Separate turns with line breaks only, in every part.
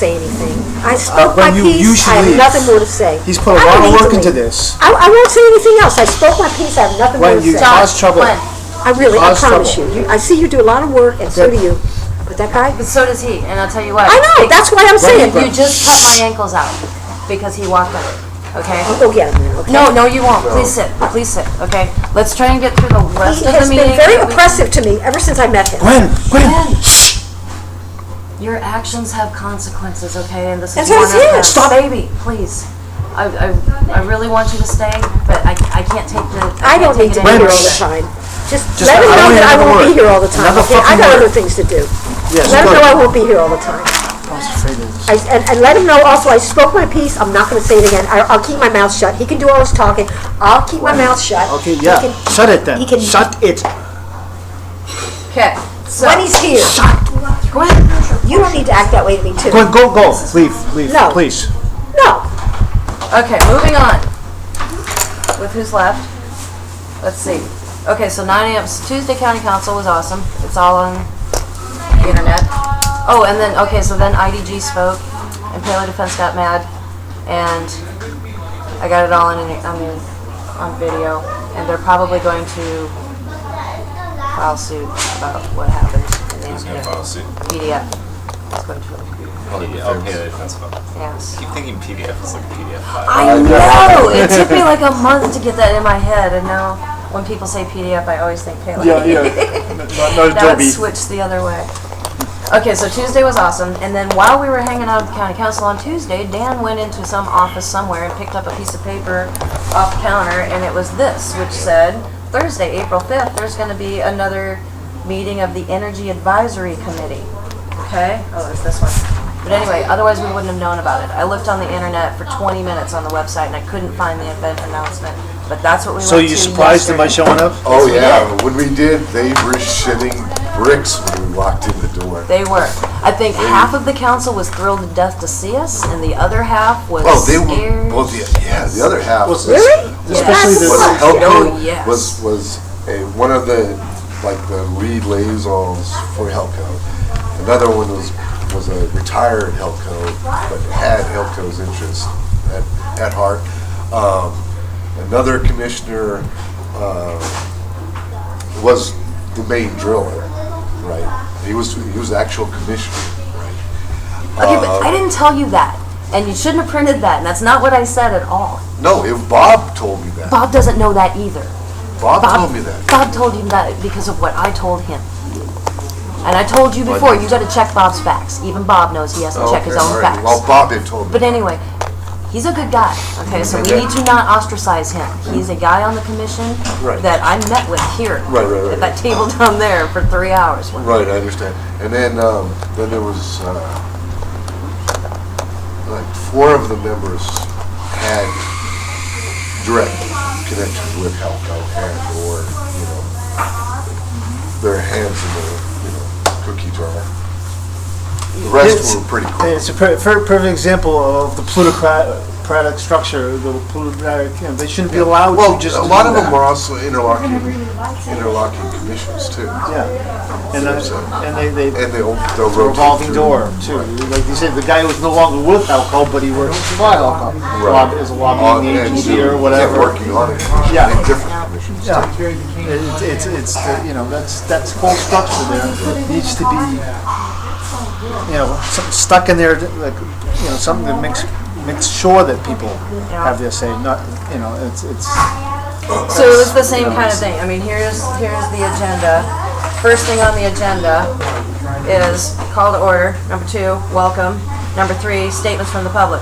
say anything. I spoke my
when you
piece. I have
leave.
nothing more to say.
He's put a
I
lot
don't
of
need
work
to
into
leave.
this.
I won't say anything else. I spoke my piece. I have nothing more
When
to
you
say.
cause trouble.
I
Cause
promise
trouble.
you. I see you do a lot of work, and so do you. But that guy,
But so does he, and I'll tell you what.
I know. That's why I'm saying.
You just cut my ankles out because he walked out. Okay?
I'll go get him then, okay?
No, you won't. Please sit, okay? Let's try and get through the rest
He
of the
has
meeting.
been very oppressive to me ever since I met him.
Gwen!
Your actions have consequences, okay? And this
That's
is
what
one
it
of them.
is.
Stop.
Baby, please. I really want you to stay, but I can't take the.
I don't need to be here all the time. Just let him know that I won't be here all the time. Okay? I got other things to do.
Yes,
Let him
good.
know I won't be here all the time.
I was afraid of this.
And let him know also I spoke my piece. I'm not going to say it again. I'll keep my mouth shut. He can do all his talking. I'll keep my mouth shut.
Okay,
He
yeah.
can-
Shut it then.
he can-
Shut it.
Okay. So,
When he's here,
Gwen.
you don't need to act that way to me too.
Gwen, go. Leave,
No.
please.
No.
Okay, moving on. With who's left? Let's see. Okay, so 9 a.m. Tuesday County Council was awesome. It's all on the internet. Oh, and then, okay, so then IDG spoke, and Paleo Defense got mad, and I got it all on video, and they're probably going to file suit about what happened.
Who's going to file suit?
PDF. It's going to.
Okay, that's fine.
Yes.
I keep thinking PDF is like a PDF file.
I know! It took me like a month to get that in my head, and now when people say PDF, I always think Paleo.
Not
Now
Adobe.
it's switched the other way. Okay, so Tuesday was awesome, and then while we were hanging out at the county council on Tuesday, Dan went into some office somewhere and picked up a piece of paper off the counter, and it was this, which said, Thursday, April 5th, there's going to be another meeting of the Energy Advisory Committee. Okay? Oh, it's this one. But anyway, otherwise we wouldn't have known about it. I looked on the internet for 20 minutes on the website, and I couldn't find the event announcement, but that's what we
So
went to
you surprised him by
yesterday.
showing up?
Oh,
we
yeah,
did.
when we did, they were shitting bricks when we walked in the door.
They were. I think half of the council was thrilled to death to see us, and the other half was
Oh, they
scared.
were, well, the other half was,
Really?
Especially
was
the.
helping,
Oh, yes.
was one of the, like, the lead liaisons for Helco. Another one was a retired Helco, but had Helco's interest at heart. Another commissioner was the main driller, right? He was the actual commissioner, right?
Okay, but I didn't tell you that, and you shouldn't have printed that, and that's not what I said at all.
No, Bob told me that.
Bob doesn't know that either.
Bob told me that.
Bob told you that because of what I told him. And I told you before, you got to check Bob's facts. Even Bob knows he has to check his
Okay,
own
all right.
facts.
Well, Bob had told me.
But anyway, he's a good guy, okay? So we
Okay.
need to not ostracize him. He's a guy on the commission
Right.
that I met with here
Right.
at that table down there for 3 hours.
Right, I understand. And then there was like 4 of the members had direct connections with Helco and or their hands in the cookie jar. The rest were pretty cool.
It's a perfect example of the plutocratic structure. The plutocratic, they shouldn't be allowed
Well,
to just.
a lot of them are also interlocking commissions too.
Yeah, and they
And they'll
it's a
rotate
revolving
through.
door too. Like you said, the guy who's no longer with Alco, but he works for Alco.
Right.
Is a lobbying
And
agency or whatever.
working on it.
Yeah.
In different commissions.
Yeah, it's that's whole structure there that needs to be something stuck in there, like something that makes sure that people have their say. Not it's.
So it was the same kind of thing. I mean, here's the agenda. First thing on the agenda is call to order. Number 2, welcome. Number 3, statements from the public.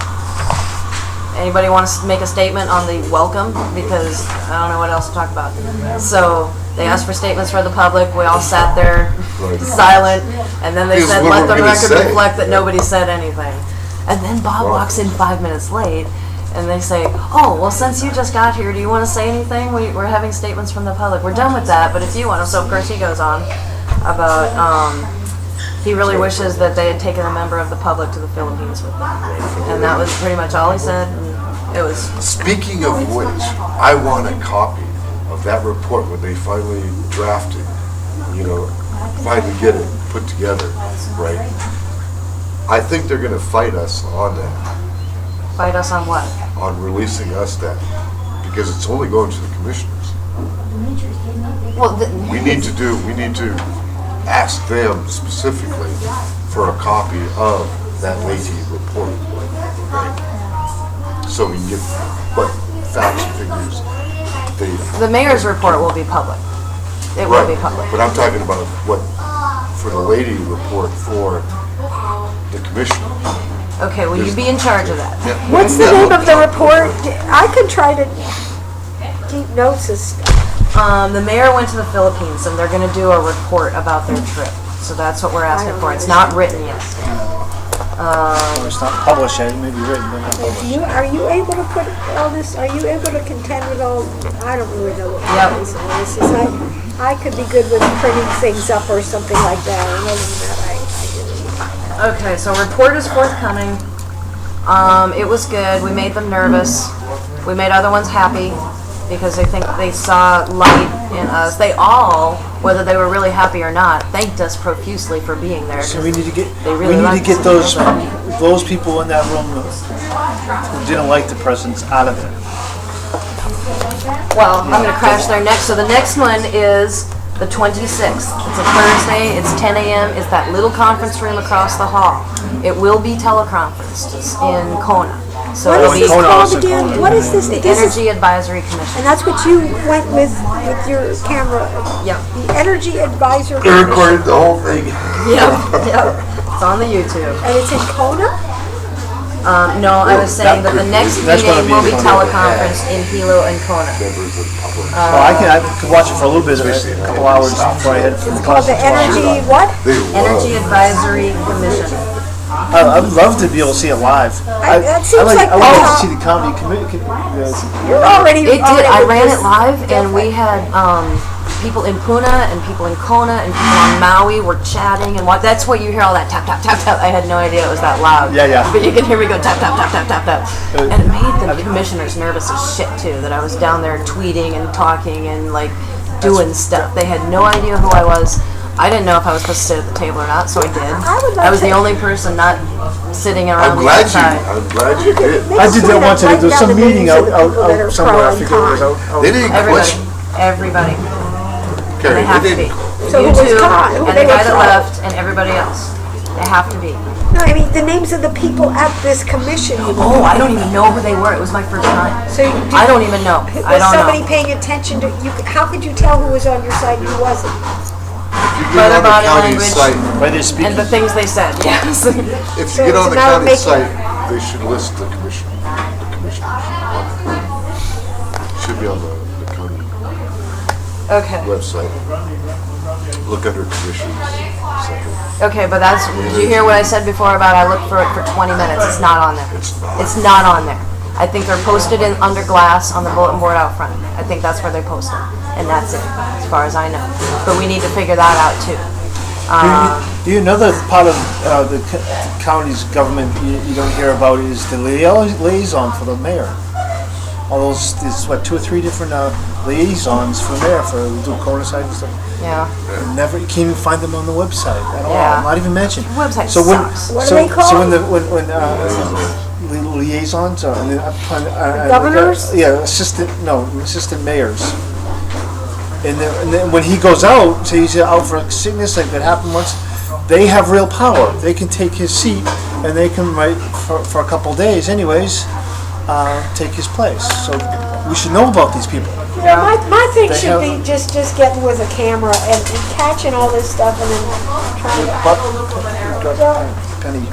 Anybody want to make a statement on the welcome? Because I don't know what else to talk about. So they asked for statements for the public. We all sat there silent, and then they
Because
said,
what
let
were
the
we gonna
record
say?
reflect that nobody said anything. And then Bob walks in 5 minutes late, and they say, oh, well, since you just got here, do you want to say anything? We're having statements from the public. We're done with that, but if you want to. So, of course, he goes on about he really wishes that they had taken a member of the public to the Philippines with them. And that was pretty much all he said. And it was...
Speaking of which, I want a copy of that report when they finally draft it, finally get it put together, right? I think they're gonna fight us on that,
Fight us on what?
on releasing us that, because it's only going to the commissioners.
Well,
We need to ask them specifically for a copy of that Leahy report. Okay? So we can get what facts and figures they.
the mayor's report will be public. It will be public.
But I'm talking about what, for the Leahy report for the commissioner.
Okay, will you be in charge of that?
What's the name of the report? I could try to keep notes of stuff.
The mayor went to the Philippines and they're gonna do a report about their trip. So that's what we're asking for. It's not written yet.
Or it's not published yet, it may be written, but not published.
Are you able to put all this, are you able to contend with all, I don't really know what
Yep.
this is. I could be good with printing things up or something like that, and other than that, I didn't.
Okay, so report is forthcoming. It was good. We made them nervous. We made other ones happy because they think they saw light in us. They all, whether they were really happy or not, thanked us profusely for being there.
So we need to get,
They
we
really
need to
liked
get
us.
those people in that room who didn't like the presence out of there.
Well, I'm going to crash there next. So the next one is the 26th. It's a Thursday. It's 10 a.m. It's that little conference room across the hall. It will be teleconferenced in Kona. So
What
it'll
is
be
this
Kona
called
also
again?
called
What is this?
the
This is,
Energy Advisory Commission.
and that's what you went with your camera.
Yep.
The Energy Advisor.
They recorded the whole thing.
Yep. It's on the YouTube.
And it's in Kona?
No, I was saying that the next
That's gonna
meeting will
be
be
in
teleconferenced in Hilo and Kona.
Members of the public.
Well, I could watch it for a little bit, a couple hours before I head to the
Called the Energy what?
They
Energy
love,
Advisory Commission.
I'd love to be able to see it live.
That seems like
I like to
the-
see the comedy committee.
You're already.
It did. I ran it
this-
live, and we had people in Puna and people in Kona and people on Maui were chatting and what. That's what you hear all that tap tap tap tap. I had no idea it was that loud.
Yeah, yeah.
But you can hear me go tap tap tap tap tap tap, and it made the commissioners nervous as shit too. That I was down there tweeting and talking and like doing stuff. They had no idea who I was. I didn't know if I was supposed to sit at the table or not, so I did.
would like
I was the
to-
only person not sitting around
I'm
the
glad
outside.
you did.
I did that once. There was some meeting out somewhere. I
forget
forget it was out.
They didn't
Everybody,
question,
everybody.
Carrie,
They have
they
to be.
didn't.
So
You
who was
two,
Con? Who
and
they
the guy
were
that
Con?
left, and everybody else. They have to be.
No, I mean the names of the people at this commission.
Oh, I don't even know who they were. It was my first time.
So
I don't even know. I
Was
don't
somebody
know.
paying attention to you? How could you tell who was on your side and who wasn't?
If you
By
get
the
on the
body
county
language.
site,
By their speaking.
And the things they said, yes.
if
So
you get
it's
on the
about
county
making-
site, they should list the commissioners. Should be on the county
Okay.
website. Look under commissions section.
Okay, but that's, did you hear what I said before about I looked for it for 20 minutes? It's not on there.
It's not.
It's not on there. I think they're posted in under glass on the bulletin board out front. I think that's where they post them. And that's it, as far as I know. But we need to figure that out too.
Another part of the county's government you don't hear about is the liaison for the mayor. All those, there's what, 2 or 3 different liaisons for the mayor for the Kona side and stuff.
Yeah.
Never, you can't even find them on the website at all.
Yeah.
Not even mentioned.
The website
So when,
sucks.
What
so,
are they called?
So when liaisons and then
Governors?
assistant mayors. And then when he goes out, say he's out for sickness, like that happened once, they have real power. They can take his seat and they can write for a couple days anyways, take his place. So we should know about these people.
Yeah, my thing
They
should
have-
be just getting with a camera and catching all this stuff and then trying to.
Penny.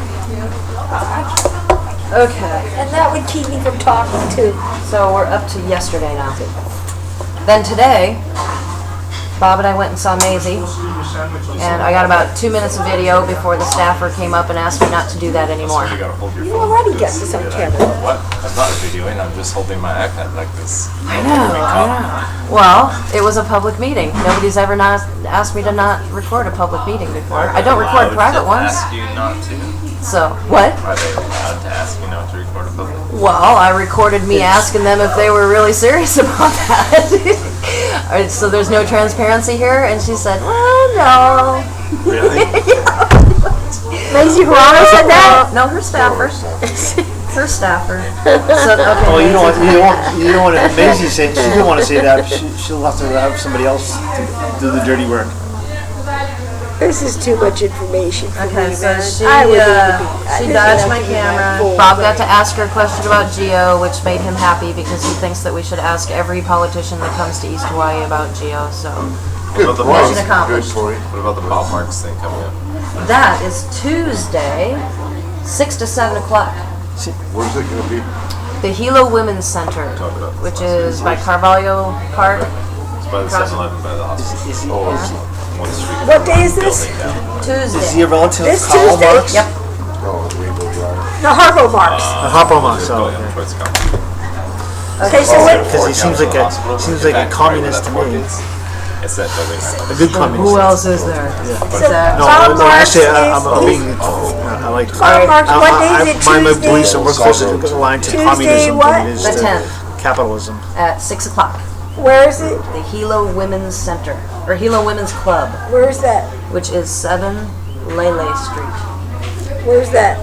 Okay.
And that would keep me from talking too.
So we're up to yesterday now. Then today, Bob and I went and saw Maisie, and I got about 2 minutes of video before the staffer came up and asked me not to do that anymore.
You gotta hold your
You
phone.
already get this on camera.
What? I'm not videoing, I'm just holding my iPad like this.
I know. Well, it was a public meeting. Nobody's ever not asked me to not record a public meeting before. I don't record private ones.
Ask you not to?
So, what?
Are they allowed to ask you not to record a public?
Well, I recorded me asking them if they were really serious about that. Alright, so there's no transparency here? And she said, well, no.
Really?
Maisie Hirano said that?
No, her staffer. Her staffer. So, okay.
Oh, you don't
Maisie.
want, you don't want to, Maisie say, she didn't want to say that, she'll have to have somebody else to do the dirty work.
This is too much information for
Okay,
me,
so
man.
she,
I would need to be-
she
this
dodged
has
my
to be
camera.
full.
Bob got to ask her a question about Geo, which made him happy because he thinks that we should ask every politician that comes to East Hawaii about Geo, so.
Good
about the
point.
mission accomplished.
Good point.
What about the Bob Marks thing coming up?
That is Tuesday, 6 to 7 o'clock.
Where's it gonna be?
The Hilo Women's Center, which is by Carvalho Park.
It's by the 7-Eleven by the hospital. One street.
What day is this?
Building down.
Is he
Tuesday.
a relative
This
of Karl
Tuesday?
Marx?
Yep.
Oh, Rainbow Drive.
The Harpo Marks.
The Hopper Marx,
Going
oh,
towards Compton.
Okay, so what,
because he seems like a communist to me.
It's that building.
A good communist.
Who else is there?
so
Exactly.
No,
Bob Marks
actually,
is,
I'm being, I like.
Bob Marks, what day is it,
My
Tuesday?
beliefs are we're closer to the line to
Tuesday
communism
what?
than it is
The
to
10th
capitalism.
at 6 o'clock.
Where is it?
The Hilo Women's Center, or Hilo Women's Club,
Where is that?
which is 7 Lele Street,
Where's that?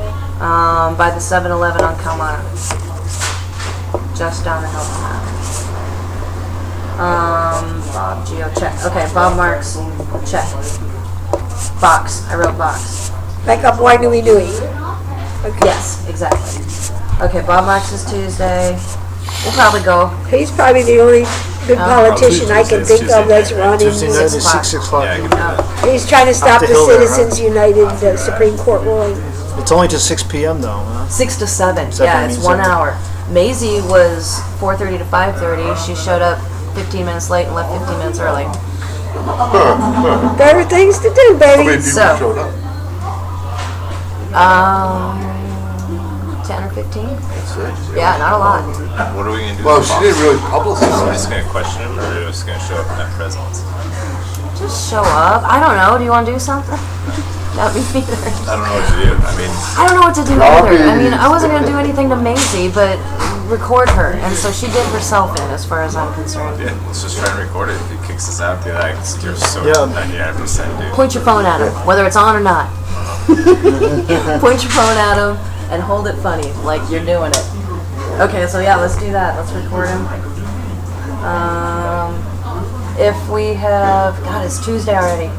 by the 7-Eleven on Kaumana, just down the hill from that. Bob Geo, check. Okay, Bob Marks, check. Box, I wrote box.
Back up Wainui Nui. Okay.
Yes, exactly. Okay, Bob Marks is Tuesday. We'll probably go.
He's probably the only good politician I can think of that's running.
Tuesday night is
6
6 o'clock.
Yeah, I can do that.
He's trying to stop
the
the
hill there, huh?
Citizens United Supreme Court ruling.
It's only to 6 p.m. though, huh?
6 to 7.
So that
Yeah, it's
means
1
that-
hour. Maisie was 4:30 to 5:30. She showed up 15 minutes late and left 15 minutes early.
Better things to do,
How many
baby.
people
So-
showed up?
10 or 15?
That's it.
Yeah, not a lot.
What are we gonna do?
Well,
with
she
Bob?
didn't really publicize
Are we
it.
just gonna question him, or are we just gonna show up at presence?
Just show up. I don't know. Do you want to do something? Not me either.
I don't know what to do. I mean,
I don't know what to do
Robbie.
either. I mean, I wasn't going to do anything to Maisie, but record her. And so she did herself in, as far as I'm concerned.
yeah, let's just try and record it. If he kicks us out, be like, you're so
Yeah.
99%, dude.
Point your phone at him, whether it's on or not. Point your phone at him and hold it funny, like you're doing it. Okay, so yeah, let's do that. Let's record him. If we have, God, it's Tuesday already.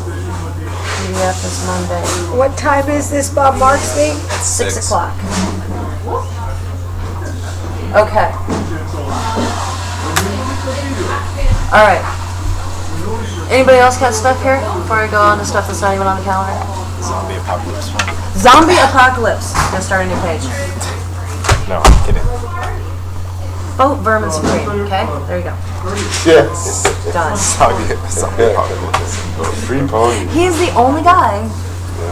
PDF is Monday.
What time is this Bob Marks thing?
6 o'clock. Okay. All right. Anybody else got stuff here before I go on to stuff that's not even on the calendar?
Zombie apocalypse one.
Zombie apocalypse. Gonna start a new page.
No, I'm kidding.
Vote Vermin Supreme. Okay, there you go.
Yes.
Done.
Zombie apocalypse.
Free pony.
He's the only guy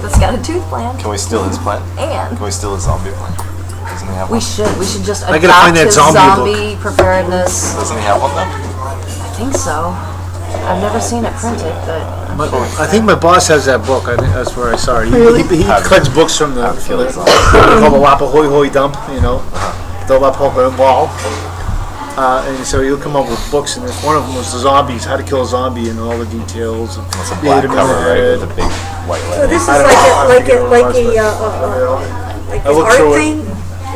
that's got a tooth plan,
Can we steal his plan?
and
Can we steal his zombie plan? Doesn't he have
we
one?
should. We should just
I
adopt
gotta find that
his
zombie
zombie preparedness.
Doesn't he have one though?
I think so. I've never seen it printed, but
I think my boss has that book. I think that's where I saw it. He cuts books from the called the Wapahoi Hoi dump, you know, the Wapahoi Wall. And so he'll come up with books, and one of them was the zombies, how to kill a zombie, and all the details. And
It's a
you
black
hit him in
cover,
the
right,
head.
with a big white
So
letter.
this is
I don't know, I
like
forget
a
what it
like
was,
a like
I
an
looked
art
through it.
thing.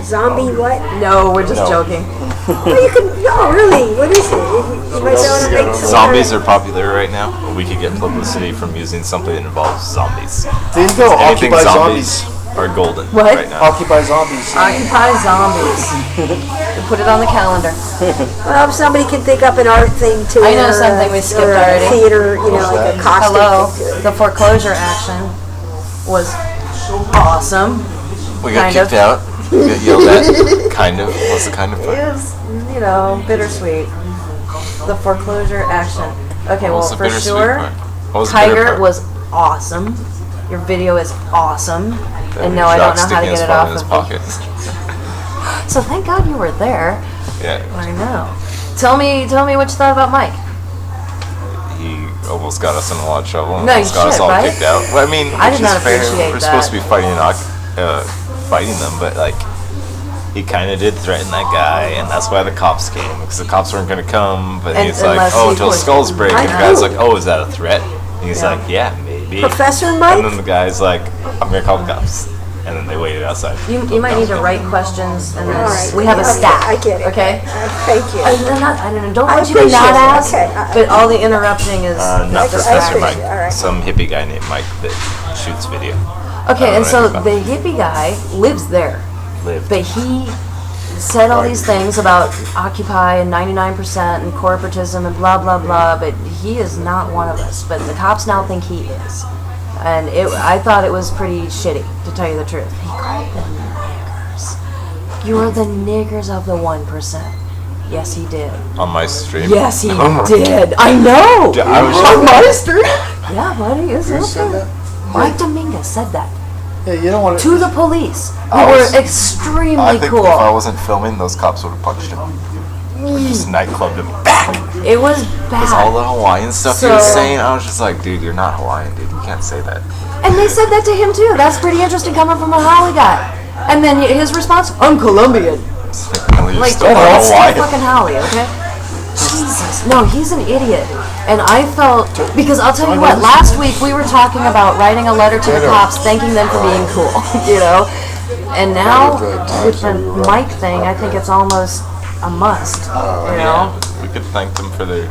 Zombie what?
no, we're just
No.
joking.
Well, you can no really. What is it? You might want to make some
Zombies are popular right now. We could get publicity from using something that involves zombies.
There you go,
Anything
Occupy
zombies
Zombies.
are golden
What?
right now.
Occupy Zombies.
Occupy zombies. We put it on the calendar.
Well, if somebody can think up an art thing to
I know something we skipped
or a
already.
theater, you know, like a costume.
Hello.
thing to it.
The foreclosure action was awesome.
We got
Kind of.
kicked out. We got yelled at. Kind of. What's the kind of part?
It was, you know, bittersweet. The foreclosure action. Okay, well,
What's the
for
bittersweet
sure,
part? What was the bitter
Tiger
part?
was awesome. Your video is awesome.
That
And no, I don't know how to
sticking
get
his
it
phone
off
in his
of
pocket.
So thank God you were there.
Yeah.
I know. Tell me what you thought about Mike.
He almost got us in a lot of trouble. And
No,
almost
you
got us
should,
all
right?
kicked out. Well, I mean,
I
which
did not
is fair.
appreciate
We're
that.
supposed to be fighting them, but like he kind of did threaten that guy, and that's why the cops came, because the cops weren't going to come. But
And-
he's like,
unless
"Oh,
he
until
pushed
skulls
him.
break,"
I
and the guy's
know.
like, "Oh, is that a threat?" And he's like, yeah, maybe.
Professor Mike?
And then the guy's like, I'm gonna call the cops. And then they waited outside.
You might need to write questions, and then
All right.
we have a
Okay,
staff.
I get it.
Okay.
Thank you.
I don't
I
want you to
appreciate
not
it.
ask,
Okay,
but all the interrupting is
Not
just
Professor
I
Mike.
appreciate it. All right.
Some hippie guy named Mike that shoots video.
Okay,
I
and
don't
so
know
the
anything
hippie guy lives there,
Lived.
but he said all these things about Occupy and 99% and corporatism and blah blah blah, but he is not one of us. But the cops now think he is, and I thought it was pretty shitty, to tell you the truth. He called them niggers. You're the niggers of the 1%. Yes, he did.
On my stream.
Yes, he did. I know.
I was
On my street. Yeah, buddy, it's
Who said
okay.
that?
Mike Dominguez said that
Yeah, you don't want
to the police, who
I
were
was-
extremely
I think
cool.
if I wasn't filming, those cops would have punched him. Just nightclubbed him back.
It was
Because all
bad.
the Hawaiian stuff he was
So-
saying, I was just like, dude, you're not Hawaiian, dude. You can't say that.
And they said that to him too. That's pretty interesting coming from a Holly guy. And then his response, I'm Colombian.
It's like, well, you're
Like,
still
it's
not
still
Hawaiian.
fucking Holly, okay? Jesus. No, he's an idiot. And I felt, because I'll tell you what, last week we were talking about writing a letter to the cops thanking them for being cool, you know? And now, with the Mike thing, I think it's almost a must, you know?
We could thank them for their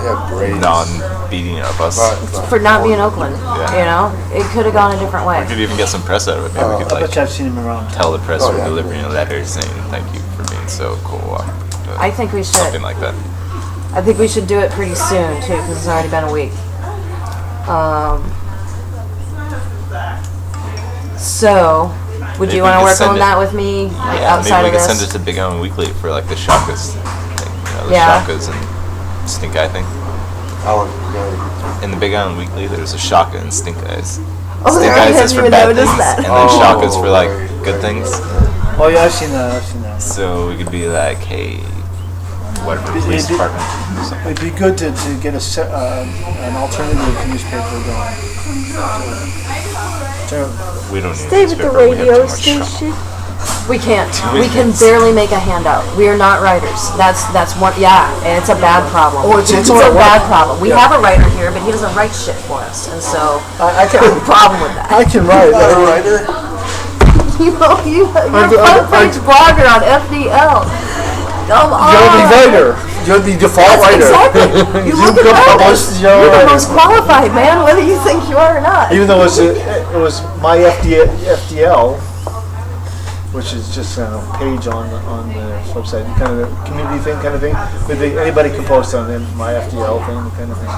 Yeah, braids.
non-beating of us.
For not being Oakland, you know? It could have gone a different way.
We could even get some press out of it. Maybe we could
I bet
like
you I've seen him around.
tell the press
Oh,
we're
yeah.
delivering a letter saying thank you for being so cool.
I think we should.
Something like that.
I think we should do it pretty soon too, because it's already been a week. So, would
Maybe
you
we
want to
could
work
send
on
it-
that with me
Yeah,
outside
maybe we
of
could
this?
send it to Big Island Weekly for like the Shakas thing. You know, the
Yeah.
Shakas and Stink Eye thing.
Alan,
In the Big Island Weekly, there's a Shaka and Stink Eyes.
Oh,
Stink
I
Eyes
hadn't
is for
even
bad
noticed
things,
that.
and then Shaka's for like good things.
Oh yeah, I've seen that. I've seen that.
So we could be like, hey, whatever, police department or something.
It'd be good to get an alternative newspaper going.
We don't need
Stay with the
newspaper, we have
radio
too much shit.
station.
We can't. We can barely make a handout. We are not writers. That's one. Yeah, and it's a bad problem.
Oh, it's
a
hard work.
bad problem. We
Yeah.
have a writer here, but he doesn't write shit for us, and so
I
I have a problem with that.
I can write.
You're a writer?
You're a
I-
front-page blogger on FDL. Come on.
You're the writer. You're the default
That's
writer.
exactly. You look
could
at
publish
that.
your
You're the
writing.
most qualified, man, whether you think you are or not.
Even though it was my FDL, which is just a page on the website, kind of a community thing, kind of thing. But anybody can post on them, my FDL thing, kind of thing.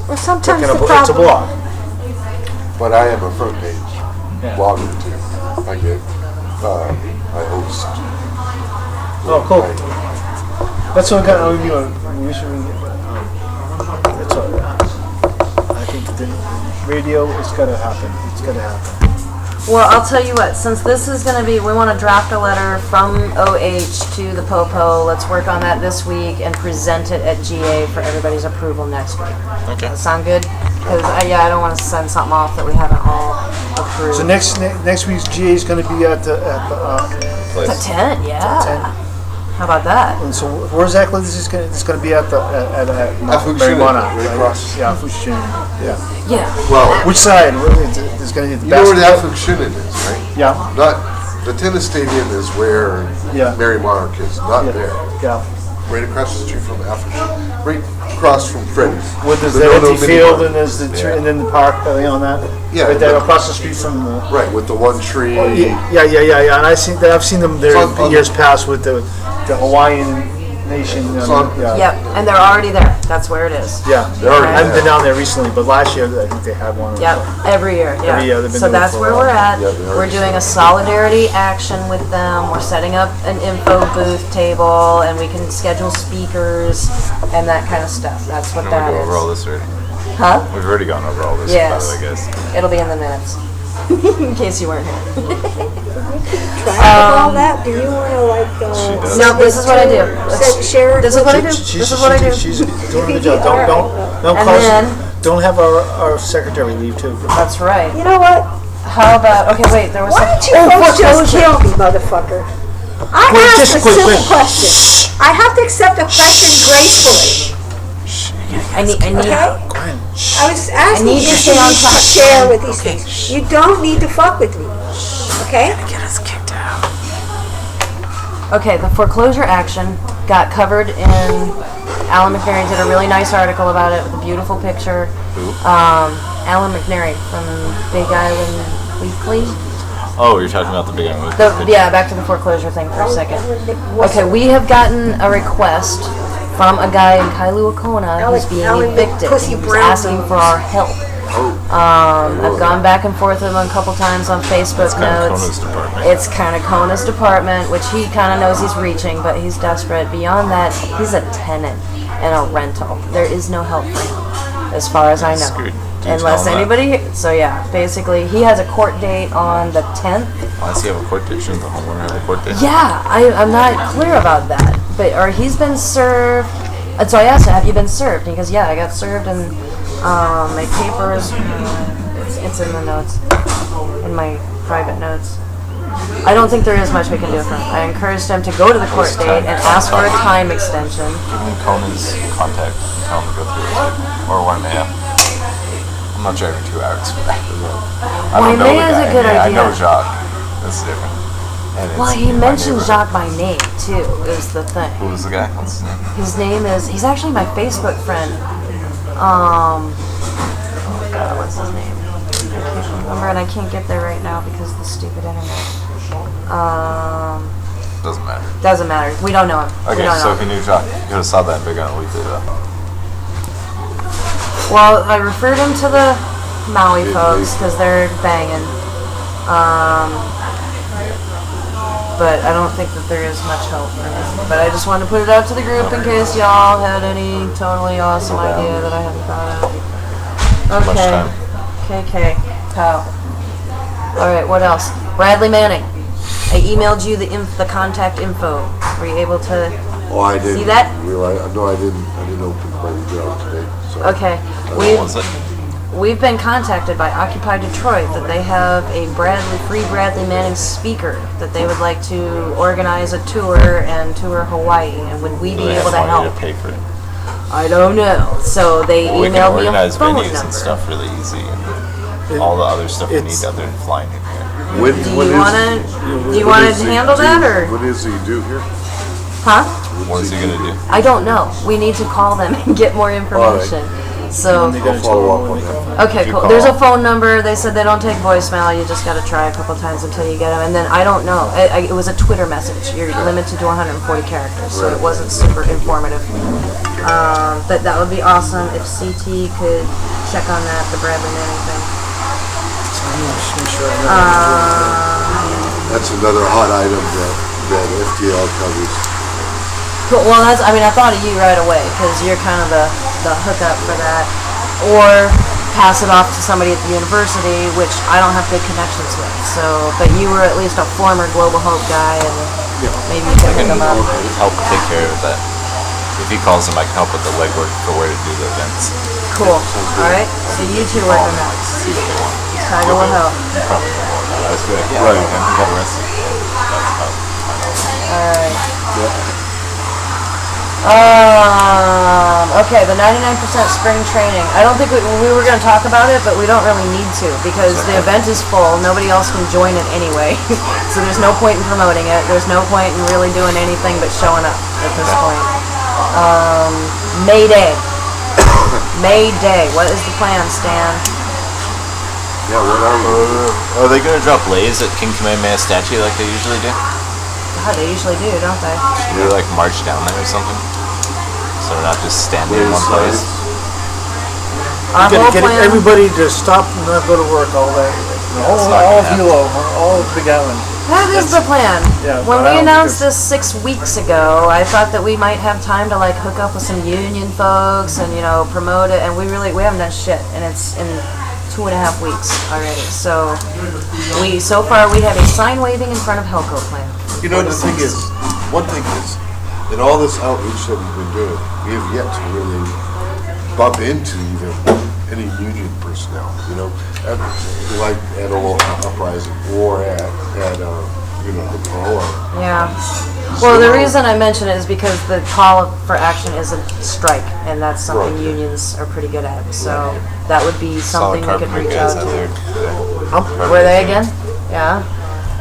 Well, sometimes
Kind
the
of, it's a
problem.
blog.
But I am a front page
Yeah.
blogger too. I get, I host.
Oh, cool. That's what kind of we should. That's what I think. The radio is gonna happen. It's gonna happen.
Well, I'll tell you what, since this is going to be, we want to draft a letter from OH to the Popo. Let's work on that this week and present it at GA for everybody's approval next week.
Okay.
Does that sound good? Because, I don't want to send something off that we haven't all approved.
So next week's GA is gonna be at the
Place.
At 10, yeah.
10.
How about that?
And so where exactly this is gonna? It's gonna be at the at
Fukushima,
Marijuana,
right across.
Yeah, Fukushima. Yeah.
Yeah.
Well,
Which side? It's gonna be the
you know where the
best.
Fukushima is, right?
Yeah.
Not, the tennis stadium is where
Yeah.
Mary Monarch is, not
Yeah.
there.
Yeah.
Right across the street from Fukushima, right across from Freddy's.
With there's
The
the
no-no
empty
mini
field
mart.
and there's the tree,
Yeah.
and then the park on that.
Yeah,
Right there
but-
across the street from the.
Right, with the one tree.
Yeah. And I've seen them there
It's on-
in years past with the Hawaiian Nation.
It's on-
Yep, and they're already there. That's where it is.
Yeah.
They're already
I haven't
there.
been down there recently, but last year I think they had one. or
Yep,
so.
every year, yeah.
Every year, they've been
So
doing it
that's
for a
where
while.
we're at.
Yeah, they
We're
already
doing a solidarity action with them. We're setting up an info booth table, and we can schedule speakers and that kind of stuff. That's what
We
that
go over all
is.
this already.
Huh?
We've already gone over all this,
Yes.
by the way, guys.
It'll be in the minutes, in case you weren't here.
Track all that? Do you want to
does.
No, this is what I do.
Share it
This is
with-
what I do. This is what I do.
She's doing the job.
All right.
Don't
And
cause,
then-
don't have our secretary leave too.
That's right.
You know what?
How about, okay, wait, there was
Why
some.
don't you folks just kill me, motherfucker? I asked a simple question. I have to accept a question gracefully.
I need.
Okay?
Gwen, shh.
I was asking
need
you
to stay on
to
top.
share with these things. You don't need to fuck with me. Okay?
Get us kicked out.
Okay, the foreclosure action got covered in. Alan McNary did a really nice article about it with a beautiful picture.
Who?
Alan McNary from Big Island Weekly.
Oh, you're talking about the big one.
Yeah, back to the foreclosure thing for a second. Okay, we have gotten a request from a guy in Kailua Kona who's being evicted. He's asking for our help. I've gone back and forth with him a couple times on Facebook
It's kind of
notes.
Kona's department.
It's kind of Kona's department, which he kind of knows he's reaching, but he's desperate. Beyond that, he's a tenant in a rental. There is no help for him, as far as I know.
Screwed.
Unless
Tell him that.
anybody. So yeah, basically, he has a court date on the 10th.
Unless you have a court date, shouldn't the homeowner have a court date?
Yeah, I'm not clear about that. But or he's been served. And so I asked him, "Have you been served?" And he goes, "Yeah, I got served, and my papers. It's in the notes, in my private notes." I don't think there is much we can do for him. I encouraged him to go to the court date and ask for a time extension.
Give him Conan's contact and tell him to go through it. Or 1 a.m. I'm not driving 2 hours for that. I don't know the
Waimea is a
guy.
good
Yeah, I
idea.
know Jacques. That's different. And
Well,
it's
he
in my
mentioned
neighborhood.
Jacques by name too. Is the thing.
Who was the guy? What's his name?
His name is. He's actually my Facebook friend. Oh God, what's his name? I can't remember, and I can't get there right now because of the stupid internet.
Doesn't matter.
Doesn't matter. We don't know him. We
Okay,
don't
so
know
if
him.
you knew Jacques, you could have saw that big on Weekly though.
Well, I referred him to the Maui folks because they're banging. But I don't think that there is much help for him. But I just wanted to put it out to the group in case y'all had any totally awesome idea that I hadn't thought of.
Much
Okay.
time.
KK. How? Alright, what else? Bradley Manning. I emailed you the contact info. Were you able to
Oh, I didn't
see that?
realize. No, I didn't open my email today. So
Okay.
What was it?
We've been contacted by Occupy Detroit that they have a free Bradley Manning speaker that they would like to organize a tour and tour Hawaii. And would we be
Do they
able
have
to
money
help?
to pay for it?
I don't know. So they
Well, we can
emailed me a
organize
phone
venues
number.
and stuff really easy. And all the other stuff we need
it's-
other than flying in here.
when,
Do
when
you
is-
wanna
what is he
handle
do-
that or
What is he do here?
huh?
What is he gonna do?
I don't know. We need to call them and get more information. So
I'll follow up on that.
okay,
You
cool.
call.
There's a phone number. They said they don't take voicemail. You just got to try a couple times until you get them. And then I don't know. It was a Twitter message. You're limited to 140 characters, so it wasn't super informative. But that would be awesome if CT could check on that, the Bradley Manning thing.
That's another hot item that FTL covers.
Cool. Well, I thought of you right away because you're kind of the hookup for that. Or pass it off to somebody at the university, which I don't have good connections with. So, but you were at least a former Global Hope guy, and maybe you can hook them up.
Help take care of that. If he calls him, I can help with the legwork for where to do the events.
Cool. All right. So you two work on that.
See what they want.
Tiger will help.
Probably more than that. I was like, yeah,
Right.
and he got arrested. That's how I know.
All right. Okay, the 99% spring training. I don't think we were going to talk about it, but we don't really need to because the event is full. Nobody else can join it anyway. So there's no point in promoting it. There's no point in really doing anything but showing up at this point. May Day. May Day. What is the plan, Stan?
Yeah, what are we?
Are they gonna drop lays at King Kamehameha statue like they usually do?
God, they usually do, don't they?
Do they like march down there or something? So they're not just standing in one place.
Our whole
Get
plan.
everybody to stop and not go to work all day.
it's not
All
gonna
of Hilo, all of Big Island.
That is the plan.
Yeah,
When
but
we
I don't
announced
think
this 6 weeks ago, I thought that we might have time to like hook up with some union folks and promote it. And we haven't done shit, and it's in 2.5 weeks already. So so far we have a sign waving in front of Helco plan.
You know, the thing is, one thing is, in all this outreach that we've been doing, we have yet to really bump into even any union personnel, like at Aloha Uprising or at the PROA.
Yeah. Well, the reason I mention it is because the call for action is a strike, and that's something
Right.
unions are pretty good at. So that would be
Saw the
something we could
carpenter
reach
guys
out
out there
to.
today.
Were they again? Yeah.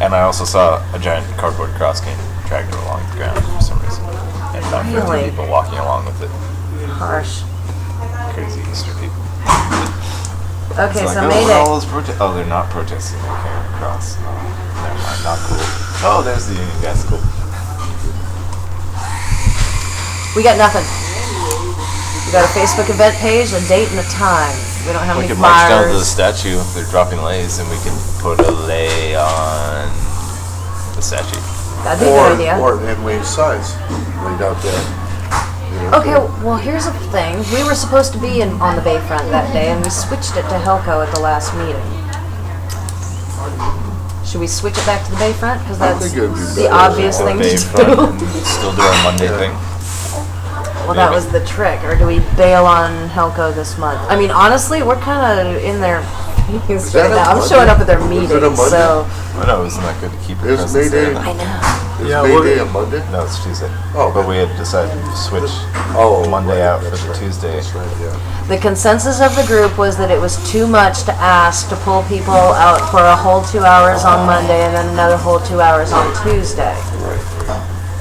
And I also saw a giant cardboard cross getting dragged along the ground for some reason. And about 50
Really?
people walking along with it.
Harsh.
Crazy Easter people.
Okay,
It's
so
like,
May
oh,
Day.
all those oh, they're not protesting, they're carrying a cross. Never mind, not cool. Oh, there's the union guys, cool.
We got nothing. We got a Facebook event page, a date, and a time. We don't have
We
any
could march down to the
flyers.
statue if they're dropping lays, and we can put a lay on the statue.
That'd be a good idea.
Or and wave signs laid out there. You know,
Okay, well, here's the thing. We were supposed to be on the Bayfront that day, and we switched it to Helco at the last meeting. Should we switch it back to the Bayfront? Because that's
think it'd be
the
better.
obvious thing to
Bayfront
do.
and still do our Monday thing.
Well, that was the trick. Or do we bail on Helco this month? I mean, honestly, we're kind of in their meetings
that
right
a
now. I'm
Monday?
showing up at their
Is it a
meetings,
Monday?
so
I know, isn't that good to keep your
Is
presence
May
there?
Day-
I know.
Is
Yeah,
May
we're-
Day a Monday?
No, it's Tuesday.
Oh,
But we had decided to switch Monday
right,
out for
that's
the
right.
Tuesday.
That's right, yeah.
The consensus of the group was that it was too much to ask to pull people out for a whole 2 hours on Monday and then another whole 2 hours on Tuesday.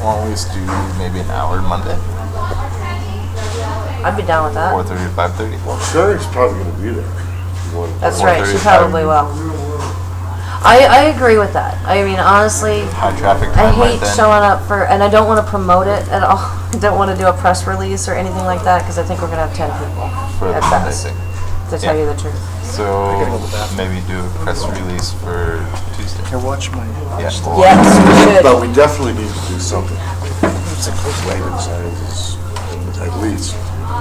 Why don't we just do maybe an hour Monday?
I'd be down with that.
4:30 to 5:30?
Well, Sherry's probably gonna be there. You want-
That's right, she
4:30.
probably will. I agree with that. I mean, honestly,
High traffic
I
time right
hate
then.
showing up for, and I don't want to promote it at all. I don't want to do a press release or anything like that because I think we're going to have 10 people
For the
at
Monday
best,
thing.
to tell
Yeah.
you the truth.
So maybe do a press release for Tuesday.
Here, watch my.
Yeah.
Yes, we should.
But we definitely need to do something. Waving signs is, at least.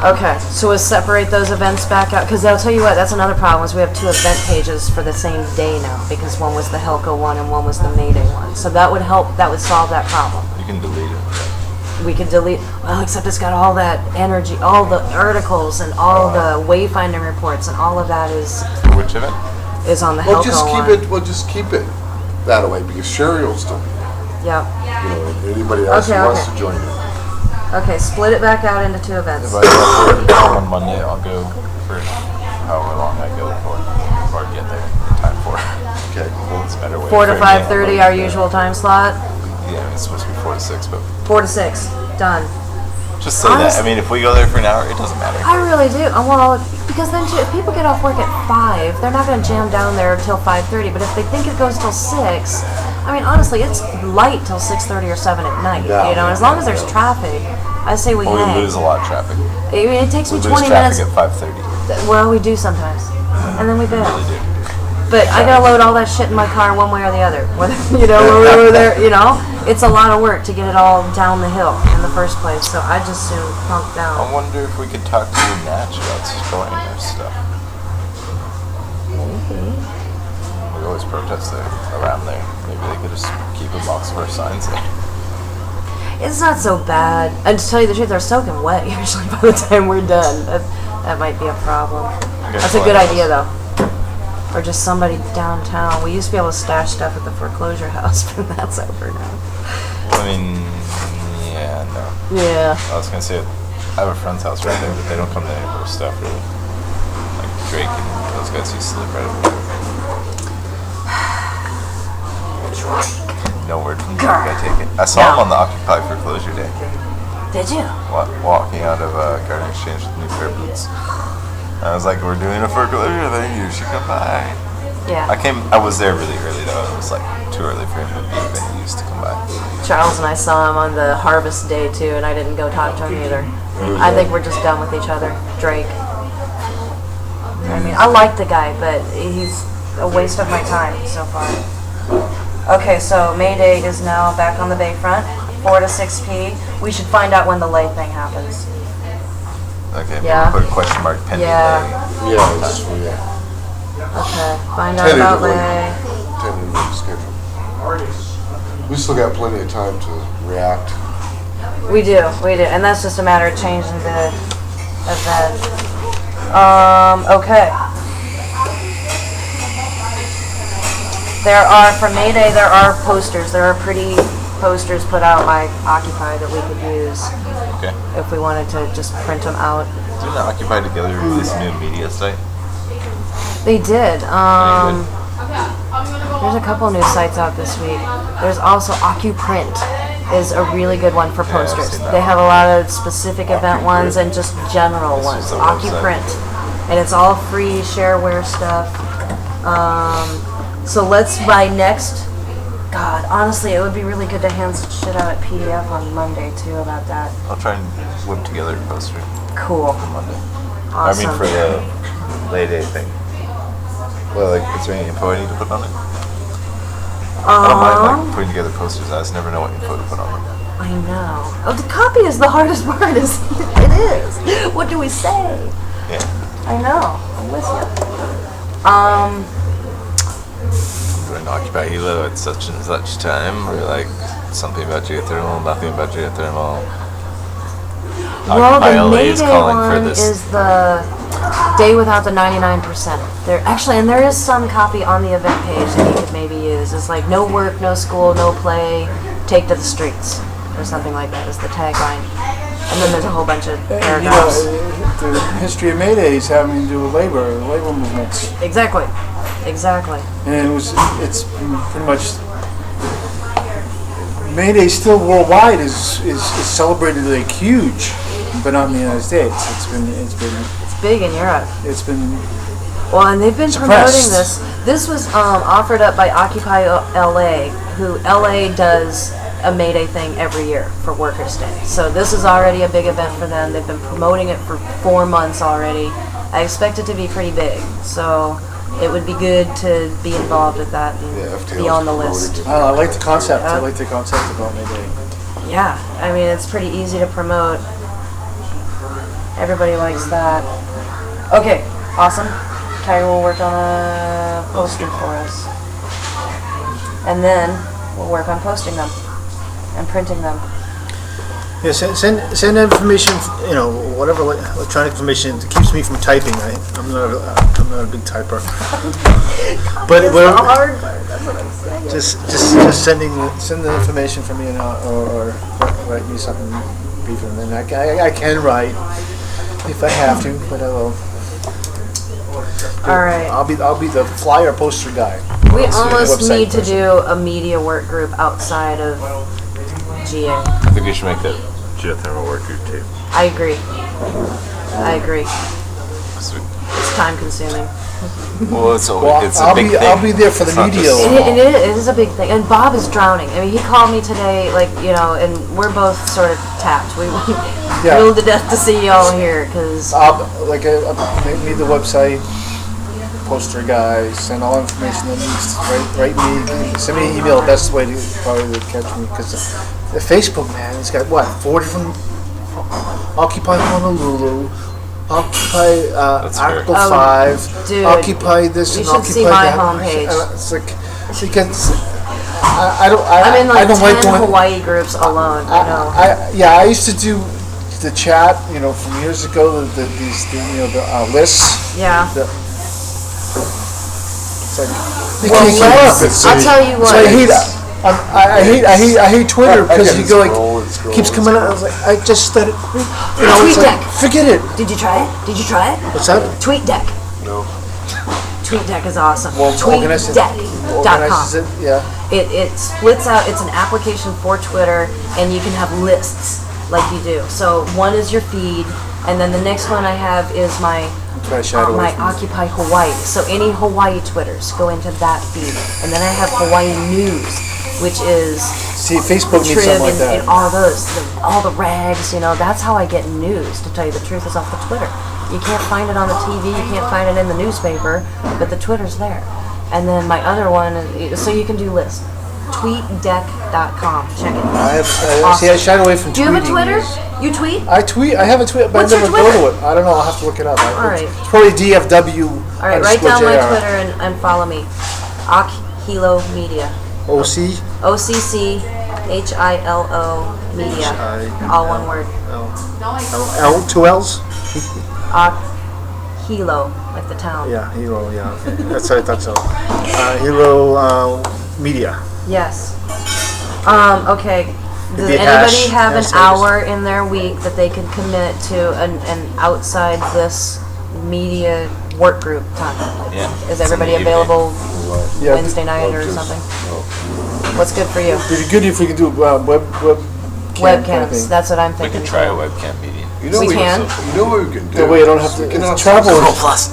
Okay, so we'll separate those events back out, because I'll tell you what, that's another problem, is we have two event pages for the same day now, because one was the Helco one and one was the May Day one. So that would help, that would solve that problem.
You can delete it.
We could delete, well, except it's got all that energy, all the articles and all the wayfinding reports and all of that
For which event?
is on the
Well,
Helco
just keep
one.
it, well, just keep it that way, because Sherry will still be
Yep.
there. You know, and anybody else who
Okay,
wants
okay.
to join in.
Okay, split it back out into two events.
If I get there on Monday, I'll go for however long I go for, or get there in time for.
Okay, cool.
It's a better way.
4 to
of framing it.
5:30, our usual time slot.
Yeah, I mean, it's supposed to be 4 to 6, but
4 to 6, done.
just say that. I
Honestly-
mean, if we go there for an hour, it doesn't matter.
I really do. I want all, because then too, if people get off work at 5, they're not going to jam down there till 5:30. But if they think it goes till 6, I mean, honestly, it's light till 6:30 or 7 at night.
Yeah.
You know, as long as there's traffic, I say we
Well, we
hang.
lose a lot of traffic.
I mean, it takes
We
me
lose
20
traffic
minutes.
at 5:30.
Well, we do sometimes, and then we bail.
Really do.
But I gotta load all that shit in my car one way or the other. Whether, you know, when we were there, you know, it's a lot of work to get it all down the hill in the first place. So I just soon plunk
I
down.
wonder if we could talk to the Natch about storing their stuff. We always protest there, around there. Maybe they could just keep a box of our signs there.
It's not so bad. And to tell you the truth, they're soaking wet usually by the time we're done. That might be a problem. That's a good idea though. Or just somebody downtown. We used to be able to stash stuff at the foreclosure house, but that's over now.
I mean, yeah, no.
Yeah.
I was gonna say, I have a friend's house right there, but they don't come there for stuff really. Like Drake and those guys used to live right over there. No word from Drake, I take it. I saw him on the Occupy foreclosure day,
Did you?
walking out of Garden Exchange with a new pair of boots. I was like, we're doing a foreclosure thing, you should come by.
Yeah.
I was there really early though, it was like too early for him to be, but he used to come by.
Charles and I saw him on the harvest day too, and I didn't go talk to him either. I think we're just done with each other. Drake. I mean, I like the guy, but he's a waste of my time so far. Okay, so May Day is now back on the Bayfront, 4 to 6 p. We should find out when the lay thing happens.
Okay, maybe
Yeah.
put a question mark pending
Yeah.
day.
Yeah, it's, yeah.
Okay, find out about
Tentatively.
lay.
Tentative schedule. We still got plenty of time to react.
We do, and that's just a matter of changing the event. Okay. There are, for May Day, there are posters. There are pretty posters put out by Occupy that we could use
Okay.
if we wanted to just print them out.
Didn't Occupy together release a new media site?
They did.
Any good?
There's a couple new sites out this week. There's also OccuPrint is a really good one for
I've
posters.
seen that
They have a
one.
lot of specific event ones and just general
This
ones.
is the website.
OccuPrint. And it's all free shareware stuff. So let's by next. God, honestly, it would be really good to hand shit out at PDF on Monday too about that.
I'll try and whip together a poster
Cool.
for Monday.
Awesome.
I mean, for the Lay Day thing. Well, like, is there any info I need to put on it? I don't mind like putting together posters. I just never know what info to put on them.
I know. Oh, the copy is the hardest part. Is it is. What do we say?
Yeah.
I know. I'm with you.
I'm going to occupy Hilo at such and such time. Or like something about geothermal, nothing about geothermal.
Well,
Occupy
the
LA is
May Day
calling for
one
this.
is the day without the 99%. There actually, and there is some copy on the event page that you could maybe use. It's like no work, no school, no play, take to the streets, or something like that is the tagline. And then there's a whole bunch of
You
paragraphs.
know, the history of May Day is having to do with labor movements.
Exactly. Exactly.
And it's pretty much, May Day still worldwide is celebrated like huge, but not in the United States.
It's big in Europe.
It's been
Well, and they've been
suppressed.
promoting this. This was offered up by Occupy LA, who LA does a May Day thing every year for Workers' Day. So this is already a big event for them. They've been promoting it for 4 months already. I expect it to be pretty big. So it would be good to be involved with that and
Yeah, FTL's
be on the
promoted
list.
it.
I like the concept. I like the concept about May Day.
Yeah, I mean, it's pretty easy to promote. Everybody likes that. Okay, awesome. Tiger will work on a poster for us. And then we'll work on posting them and printing them.
Yeah, send information. You know, whatever electronic information that keeps me from typing. I'm not a big typer. But
It's
whatever,
the hard part, that's what I'm saying.
just send the information for me, and or write me something brief, and then I can write if I have to, but I will.
All right.
I'll be the flyer poster guy.
We almost
website
need to
person.
do a media work group outside of GA.
I think we should make that geothermal work group too.
I agree. I agree.
So,
It's time consuming.
well, it's a
I'll
big
be
thing.
I'll be there for the
It's not
media.
just-
It is a big thing. And Bob is drowning. I mean, he called me today, like, and we're both sort of tapped. We
Yeah.
thrilled to death to see y'all here, because
I'll make me the website, poster guy, send all information that needs to write me, send me an email. Best way to probably to catch me, because the Facebook, man, it's got what, 4 different Occupy Honolulu, Occupy
That's fair.
Article
Oh,
5,
dude,
Occupy this
you
and
should
Occupy
see my
that.
homepage.
It's like because I don't
I'm in like
don't
10
like going.
Hawaii groups alone, you know.
I used to do the chat, from years ago. The lists.
Yeah.
It's like they
Well,
can't keep up.
let's, I'll tell you what.
So I hate Twitter because you go
scroll and
like
scroll
keeps
and
coming out. I was like, I just started. It's
TweetDeck.
like, forget it.
Did you try it? Did you try it?
What's that?
TweetDeck.
No.
TweetDeck is awesome.
Organizes
TweetDeck.com.
it. Yeah.
It splits out, it's an application for Twitter, and you can have lists like you do. So one is your feed, and then the next one I have is my
Try to shy away
my
from it.
Occupy Hawaii. So any Hawaii Twitters go into that feed. And then I have Hawaii News, which is
See, Facebook needs
Trib
something like
and
that.
all those, all the rags, that's how I get news, to tell you the truth, is off the Twitter. You can't find it on the TV, you can't find it in the newspaper, but the Twitter's there. And then my other one, so you can do lists. TweetDeck.com. Check it.
See, I shied away from tweeting.
Do you have a Twitter?
years.
You tweet?
I tweet. I have a tweet, but
What's
I
your
never go
Twitter?
to it. I don't know. I'll have to look it up.
All right.
It's probably DFW.
All right, write down my Twitter and follow me. Hilo Media.
OC.
OCCHILO Media. All one word.
L 2 L's.
Hilo, like the town.
Yeah, Hilo. Yeah, okay. That's what I thought so. Hilo Media.
Yes. Okay. Does
Maybe a
anybody
hash-
have an
hash
hour in their week that they could commit to an outside this media work group time?
Yeah.
Is everybody
It's in the
available
Yeah,
Wednesday night or something? What's good for you?
it'd be good if we could do webcam kind of
Webcams.
thing.
That's what I'm
We
thinking.
could try a
too.
webcam meeting.
You know
We can.
You know what we can do?
That way you don't have to
We can
it's
have
travel.
Plus.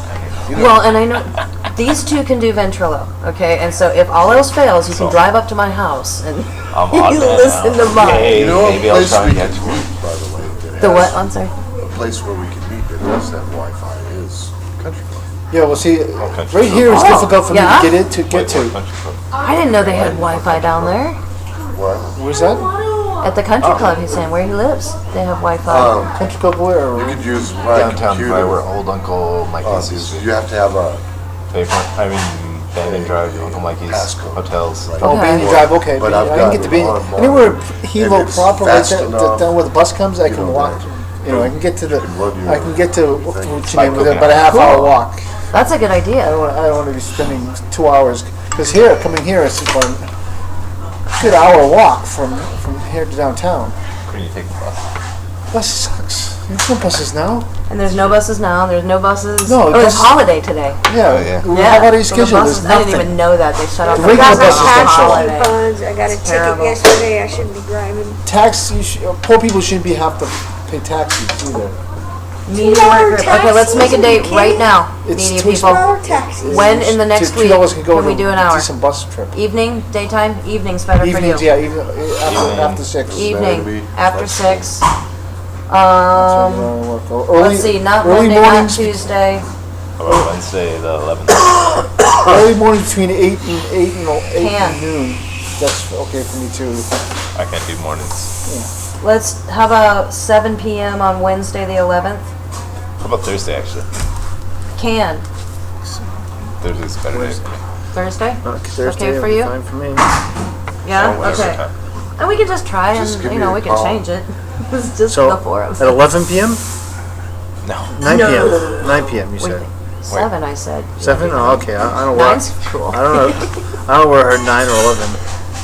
Well, and I know these two can do Ventrilo, okay? And so if all else fails, you can
So-
drive up to my house and
I'm on
you
that
listen
now.
to mine.
Hey,
You know what
maybe I'll
place
try
we
and
can
get you.
meet, by the way, that
The what?
has-
I'm sorry.
A place where we can meet that does have Wi-Fi is Country Club.
Yeah, well, see,
country
right here is
club.
difficult for me
Yeah?
to get into. Get to.
I didn't know they had Wi-Fi down there.
What?
Where's that?
At the country club, he's saying, where he lives, they have Wi-Fi.
Country Club where?
You could use my
Downtown,
computer.
probably where old Uncle Mike
Just-
used to
you have to have a
Banyan Drive, Uncle Mikey's
Passcode.
hotels.
Right.
Oh,
Okay.
Banyan Drive, okay.
But
Banyan-
I've
I can get to
got
Banyan.
one
Anywhere
and
Hilo
it's
proper, right
fast
there,
enough.
down where the bus comes, I
You
can
know,
walk. You know, I can get to the.
run your
I can get to
thing.
within about a half-hour walk.
That's a good
I
idea.
don't want to be spending 2 hours because coming here, it's about a good hour walk from here to downtown.
When you take the bus.
Bus sucks. There's no buses now.
And there's no buses now, there's no buses.
No,
oh, it's
buses-
holiday today.
Yeah.
Oh, yeah.
How about your
so the
schedule?
buses-
There's
I didn't
nothing.
even know that, they shut off
The
the
regular
buses
buses
on
don't show up.
holiday.
Funds, I got a ticket
terrible.
yesterday, I shouldn't be driving.
Poor people shouldn't have to pay taxis either.
Media work group. Okay, let's make a date right now,
It's
media
too
people.
$2 taxis.
When in the next week
$2 can go
can we do an hour?
decent bus trip.
Evening, daytime, evening's better
Evenings,
for you.
yeah, after 6.
Evening, after 6.
Early,
Let's see, not
early
Monday, not
mornings,
Tuesday.
How about Wednesday the 11th?
early mornings between 8 and
Can.
noon. That's okay for me too.
I can't do mornings.
How about 7 p.m. on Wednesday the 11th?
How about Thursday, actually?
Can.
Thursday's a better day.
Thursday?
Thursday
Okay for
will be
you?
fine for me.
Yeah?
Whatever
Okay.
time.
And we can just try
Just
and,
give
you
me
know,
a
we can
call.
change it. It's just
So
the four of us.
at 11 p.m.
No.
9 p.m. 9 p.m. You said
7, I said.
7. Oh, okay. I don't know where.
Nine's cool.
I don't know. I don't know where I heard 9 or 11.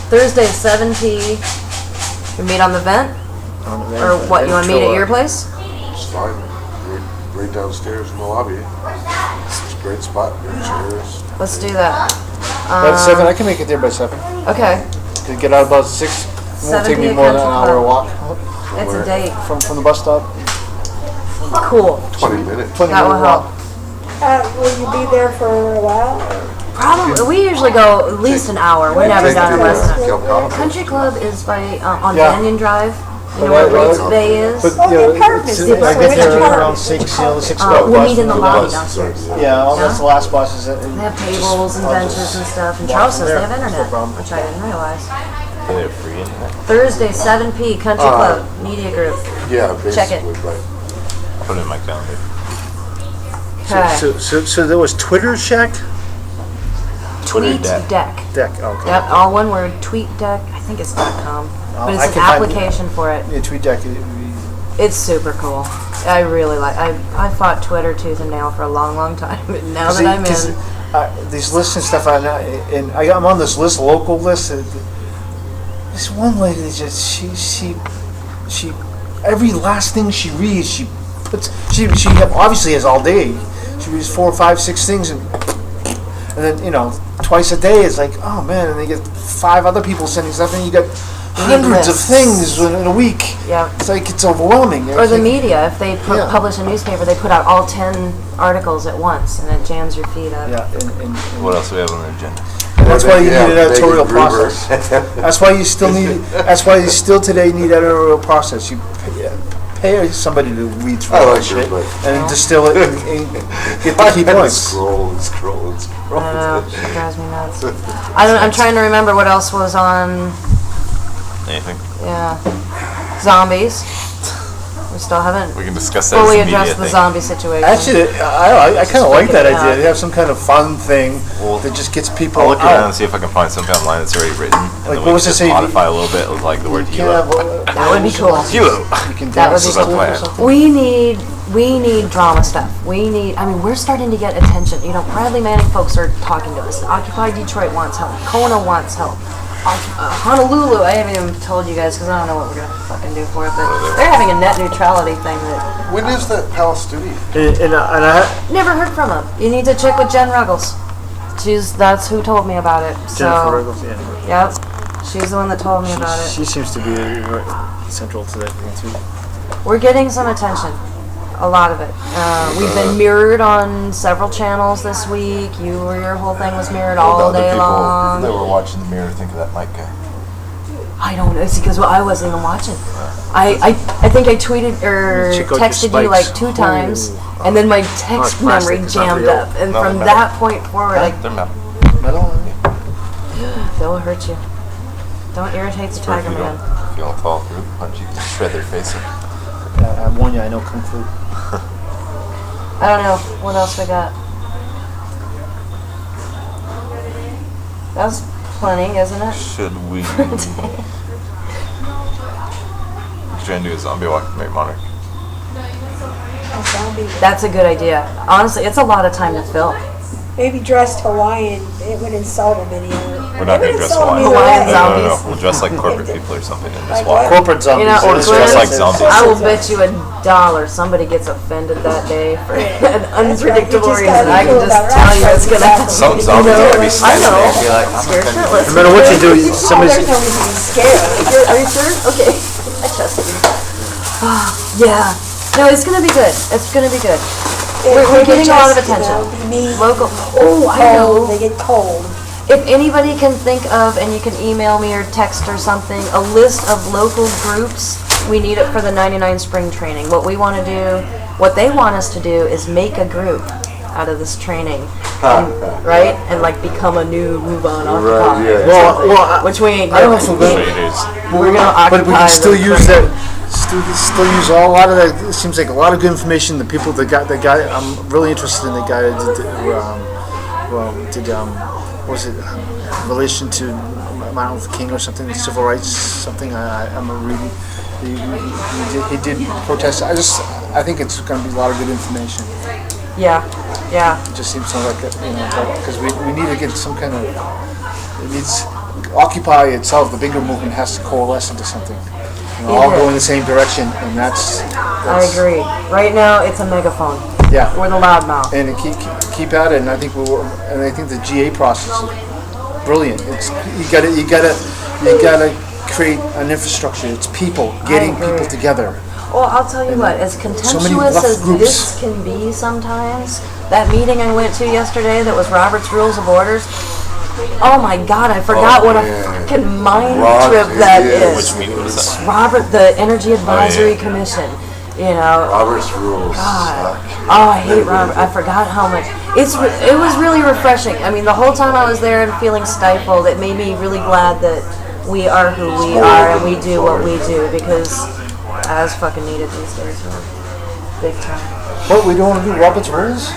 Thursday, 7 p. We meet on the vent? Or what, you want to meet at your place?
It's fine. Right downstairs in the lobby. It's a great spot. Good chairs.
Let's do that.
By 7, I can make it there by 7.
Okay.
Can get out about 6. It won't
7
take me
p.m.
more than an
Country
hour
Club.
walk
It's a date.
from the bus stop.
Cool.
20 minutes.
20
That will
minute walk.
help.
Will you be there for a while?
Probably. We usually go at least an hour. We're never
Take
done it
the,
less than
Calcutta.
Country Club is by on
Yeah.
Banyan Drive. You know
But
where
I-
Reed's Bay is?
But
Oh,
you
the
know,
apartments.
I
The
get there
apartments.
around 6. You know, 6 o'clock
We'll
bus
meet in the
from
lobby
bus.
downstairs.
Yeah, that's the last buses.
They have tables and benches and stuff. And Charles says they have internet, which I didn't realize.
They're free internet.
Thursday, 7 p. Country Club Media Group.
Yeah,
Check it.
basically, right.
I'll put it in my calendar.
Okay.
So there was Twitter Shack?
Tweet
deck.
Deck.
Deck, okay.
Yep, all one word. Tweet Deck. I think it's .com. But it's
I
an
can find-
application for it.
Yeah, Tweet Deck.
It's super cool. I really like. I fought Twitter tooth and nail for a long, long time. But now that I'm in,
These lists and stuff, and I'm on this list, local list. This one lady just she every last thing she reads, she puts she obviously has all day. She reads 4, 5, 6 things, and then twice a day it's like, oh man, and they get 5 other people sending stuff, and you got hundreds of
lists.
things in a week.
yeah.
It's like it's overwhelming.
Or the media, if they
Yeah.
publish a newspaper, they put out all 10 articles at once, and it jams your feet up.
Yeah, and
What else do we have on the agenda?
that's why you
Yeah,
need an editorial
Megan Gruber.
process. That's why you still need. That's why you still today need editorial process. You pay somebody to read through
I
all
like
that shit
her, but
and distill it and get the key
I had to
points.
scroll and scroll and scroll.
I don't know, she drives me nuts. I'm trying to remember what else was on,
Anything?
yeah, zombies. We still haven't
We can discuss that
fully
as a media
addressed the
thing.
zombie situation.
Actually, I kind of like that
Just
idea.
look it
They have some kind of fun thing
Well,
that just gets people
I'll look around and
out.
see if I can find something online that's already written, and
Like,
then
what
we
was
can
it
just
say?
modify a little bit with like the word
You can't
Hilo.
have,
That would be cool.
Hilo.
You can
That would
dance
be
This is our
cool.
plan.
We need drama stuff. We're starting to get attention. Bradley Manning folks are talking to us. Occupy Detroit wants help. Kona wants help. Honolulu, I haven't even told you guys because I don't know what we're gonna fucking do for it, but they're having a net neutrality thing that
When is that Palace Studio?
And I,
never heard from them. You need to check with Jen Ruggles. That's who told me about it.
Jennifer
So,
Ruggles, yeah.
yep, she's the one that told me about it.
She seems to be central to that thing too.
We're getting some attention. A lot of it. We've been mirrored on several channels this week. Your whole thing was mirrored all day long.
That were watching the mirror think of that Mike guy.
I don't know. It's because I wasn't even watching. I think I tweeted or
Check out your
texted you like
spikes.
2 times, and then my text memory
plastic, it's not
jammed
real.
up. And
No,
from
they're
that point forward,
They're metal.
they'll hurt you. Don't irritate the tiger man.
If you don't follow through the punch, you can shred their face in.
I warn you, I know Kung Fu.
I don't know. What else we got? That's plenty, isn't it?
Should we try and do a zombie walk with Mary Monarch?
That's a good idea. Honestly, it's a lot of time to fill.
Maybe dressed Hawaiian, it would insult him any other.
We're not going to dress
insult him
Hawaiian.
either way.
Hawaiian
No.
zombies.
We'll dress like corporate people or something and just
Like
walk.
what?
Corporate zombies.
You know,
Or just dress like
Glenn,
zombies.
I will bet you $1 somebody gets offended that day for an unpredictable
You just
reason.
gotta
I
be
can
cool
just
about
tell you
that.
it's gonna happen.
Some zombies are going to be
I
standing
know.
there and be like, I'm
Scared
offended.
shitless.
No matter what you do,
Oh,
somebody's.
there's no reason to be scared.
Are you sure? Okay. I trust you. Yeah. No, it's gonna be good. It's gonna be good. We're getting a lot of attention. Local. Oh, I know.
They get cold.
If anybody can think of, and you can email me or text or something, a list of local groups, we need it for the 99 spring training. What we want to do, what they want us to do is make a group out of this training, right? And like become a new move on occupy.
yeah.
Well,
Which we ain't
I don't know
doing.
if we're
Traders.
We're gonna occupy.
But we can still
the
use
training.
that. Still use a lot of that. It seems like a lot of good information. The people, the guy. I'm really interested in the guy that did what was it? Relation to Martin Luther King or something, civil rights, something. I'm reading. He did protest. I think it's going to be a lot of good information.
Yeah.
It just seems like because we need to get some kind of. It needs Occupy itself. The bigger movement has to coalesce into something. All go in the same direction, and that's
I agree. Right now, it's a megaphone.
yeah.
We're the loudmouth.
And keep at it. And I think I think the GA process is brilliant. It's you gotta create an infrastructure. It's people getting
agree.
people together.
Well, I'll tell you what, as
many
contemptuous
rough
as
groups.
this can be sometimes, that meeting I went to yesterday that was Robert's Rules of Orders, oh my God, I forgot what a fucking mind trip that is.
Which meeting was that?
Robert, the Energy Advisory Commission, you know.
Robert's rules.
God. Oh, I hate Robert. I forgot how much. It was really refreshing. I mean, the whole time I was there and feeling stifled, it made me really glad that we are who we are and we do what we do, because as fucking needed these days, big time.
What we don't want to do? Robert's rules?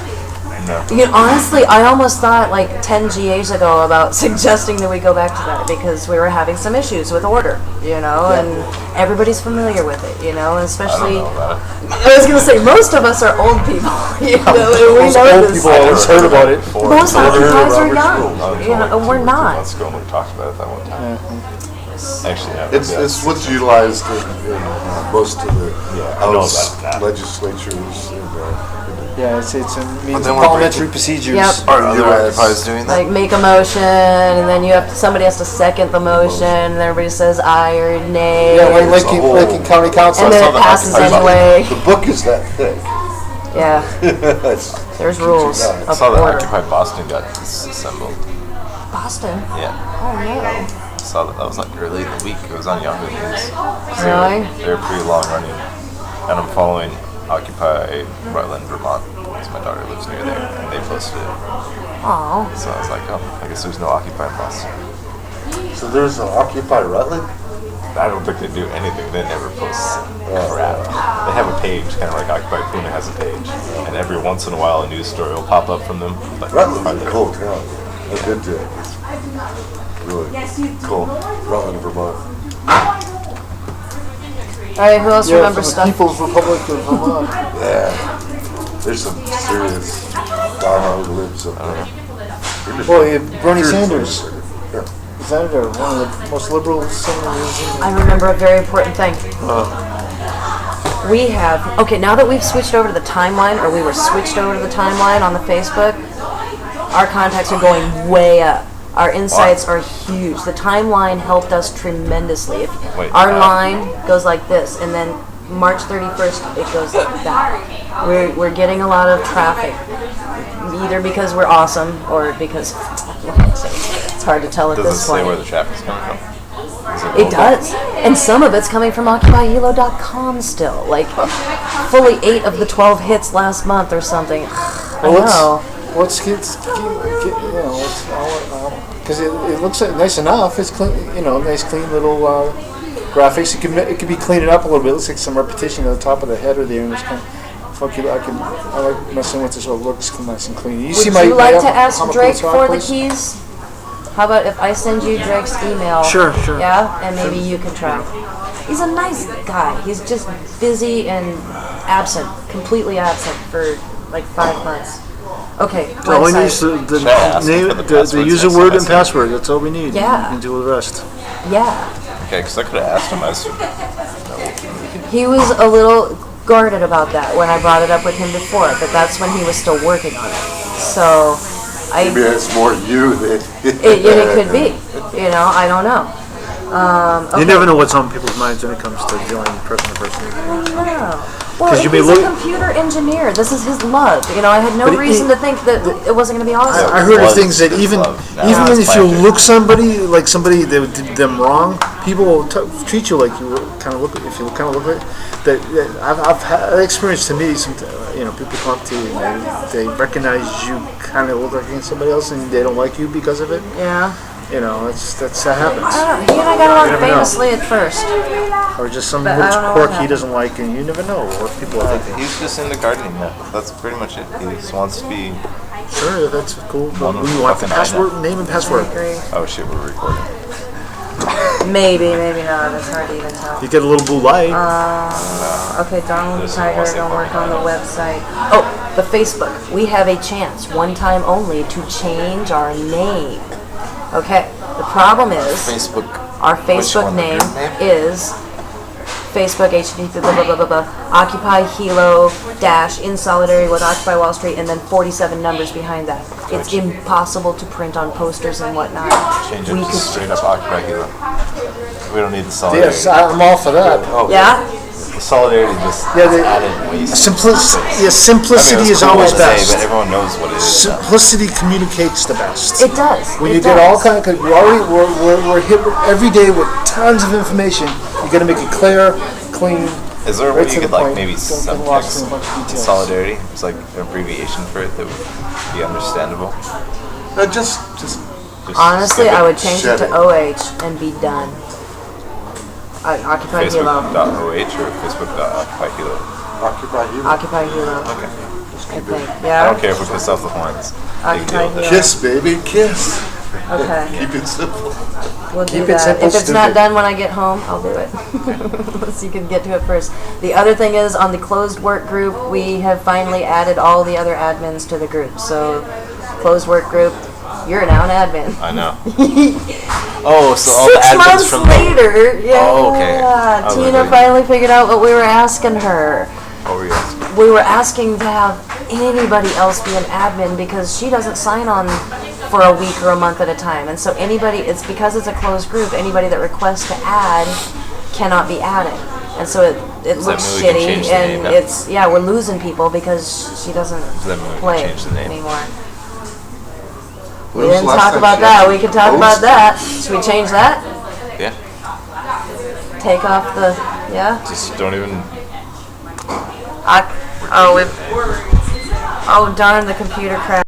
You know, honestly, I almost thought like 10 GAs ago about suggesting that we go back to that because we were having some issues with order, you know, and everybody's familiar with it, you know, and especially, I was going to say, most of us are old people, you know, and we
Most
know
old
this.
people always heard about it.
Most occupiers are young,
Robert's
you know, we're not.
Let's go and we talked about it that one time. Actually, yeah.
It's what's utilized in most of the
I know
House
about that.
legislatures.
Yeah, it's a means
then
of
we're
parliamentary procedures.
Yep.
Are other occupiers doing that?
Like make a motion, and then somebody has to second the motion, and everybody says aye or nay,
Yeah,
and,
like in county council.
and then
saw
it
that
passes
Occupy
anyway.
The book is that thick.
Yeah,
It's-
there's rules
I
I
of
saw that
order.
Occupy Boston got disassembled.
Boston.
Yeah.
Oh no.
I saw that was like early in the week. It was on Yahoo News. So
Really?
they're pretty long running. And I'm following Occupy Rutland, Vermont, because my daughter lives near there, and they posted it.
Oh.
So I was like, oh, I guess there's no Occupy in Boston.
So there's an Occupy Rutland?
I don't think they do anything. They never post crap. They have a page, kind of like Occupy Puna has a page, and every once in a while a news story will pop up from them. But
Rutland's
hardly-
a cool town. I've been to it. It's really cool. Rutland, Vermont.
All right, who else
Yeah,
remembers
from the
stuff?
People's Republic of Vermont.
Yeah. There's some serious diehard libs up there.
Well, Bernie Sanders.
Yeah.
senator, one of the most liberal senators.
I remember a very important thing. We have, okay, now that we've switched over to the timeline, or we were switched over to the timeline on the Facebook, our contacts are going way up. Our insights are huge. The timeline helped us tremendously. Our line goes like this, and then March 31st, it goes like that. We're getting a lot of traffic, either because we're awesome, or because it's hard to tell at
Does
this
it
point.
say where the traffic's coming from?
It does. And some of it's coming from OccupyHilo.com still. Like, fully 8 of the 12 hits last month or something. I know.
Let's get because it looks nice enough. It's clean, nice clean little graphics. It can be cleaned up a little bit. It looks like some repetition at the top of the header there, and it's kind of funky. I like messing with this. So it looks nice and clean.
Would you like to ask Drake for the keys? How about if I send you Drake's email?
Sure.
Yeah, and maybe you can try. He's a nice guy. He's just busy and absent, completely absent for like 5 months. Okay,
All we need is
website.
the name, the user word and password. That's all we need.
Yeah.
You can do the rest.
Yeah.
Okay, because I could have asked him.
He was a little guarded about that when I brought it up with him before, but that's when he was still working on it. So,
Maybe it's more you than
it could be. I don't know. Okay.
You never know what's on people's minds when it comes to dealing person to person.
Well, he's a computer engineer. This is his love. I had no reason to think that it wasn't going to be awesome.
I heard of things that even if you look somebody like somebody that did them wrong, people will treat you like you kind of look. If you kind of look like that, I've had experience to me. Some people come up to you and they recognize you kind of look like somebody else, and they don't like you because of it.
Yeah.
That happens.
He and I got along famously at first.
Or just some
But I don't know
quirk
what
he doesn't like, and you never know what people are thinking.
He's just into gardening now. That's pretty much it. He just wants to be.
Sure, that's cool. But
One
we
of
want the
fucking
password, name and
I
password.
agree.
Oh shit, we're recording.
Maybe not. It's hard to even tell.
You get a little blue light.
Okay, Donald
There's
Tiger,
some
don't work on the
more.
website. Oh, the Facebook. We have a chance, one time only, to change our name. Okay, the problem is
Facebook.
our
Which
Facebook
one, the
name
group name?
is Facebook HTTP blah blah blah blah blah Occupy Hilo dash in solidarity with Occupy Wall Street, and then 47 numbers behind that. It's impossible to print on posters and whatnot.
Change it to straight up Occupy Hilo. We don't need the solidarity.
Yes, I'm all for that.
Oh,
Yeah?
The solidarity just added waste.
Simplicity
it's
is
cool
always
to say,
best.
but everyone knows what it is.
Simplicity communicates the best.
It does.
When
it
you
does.
get all kind of, because we're hit every day with tons of information. You got to make it clear, clean.
Is there a
right
way
to
you
the
could like
point.
maybe
Don't get
subtext
lost in a bunch of details.
solidarity? It's like an abbreviation for it that would be understandable.
just
Honestly,
skip
I
it.
would change it to
Shed it.
OH and be done. Occupy Hilo.
Facebook.OH or Facebook.OccupyHilo?
Occupy you.
Occupy Hilo.
Okay.
I think.
I
Yeah?
don't care if we piss off the Hawaiians. Big
Occupy
deal.
Hilo.
Kiss, baby, kiss.
Okay.
Keep it simple.
We'll do
Keep it
that.
simple,
If it's not
stupid.
done when I get home, I'll do it. So you can get to it first. The other thing is, on the closed work group, we have finally added all the other admins to the group. So, closed work group, you're now an admin.
I know. Oh, so all the
6
admins
months
from
later, yeah.
Oh, okay. I was
Tina
like-
finally figured out what we were asking her.
What were you asking?
We were asking to have anybody else be an admin because she doesn't sign on for a week or a month at a time. And so it's because it's a closed group, anybody that requests to add cannot be added. And so it
Does that
looks
mean we can
shitty,
change the
and
name?
we're losing people because she doesn't
that mean we can
play
change the name?
anymore.
When
We
was
didn't
the last
talk
time
about
she
that.
actually
We can talk about
posted?
that. Should we change that?
Yeah.
Take off the
Just don't even.
Oh darn, the computer crashed.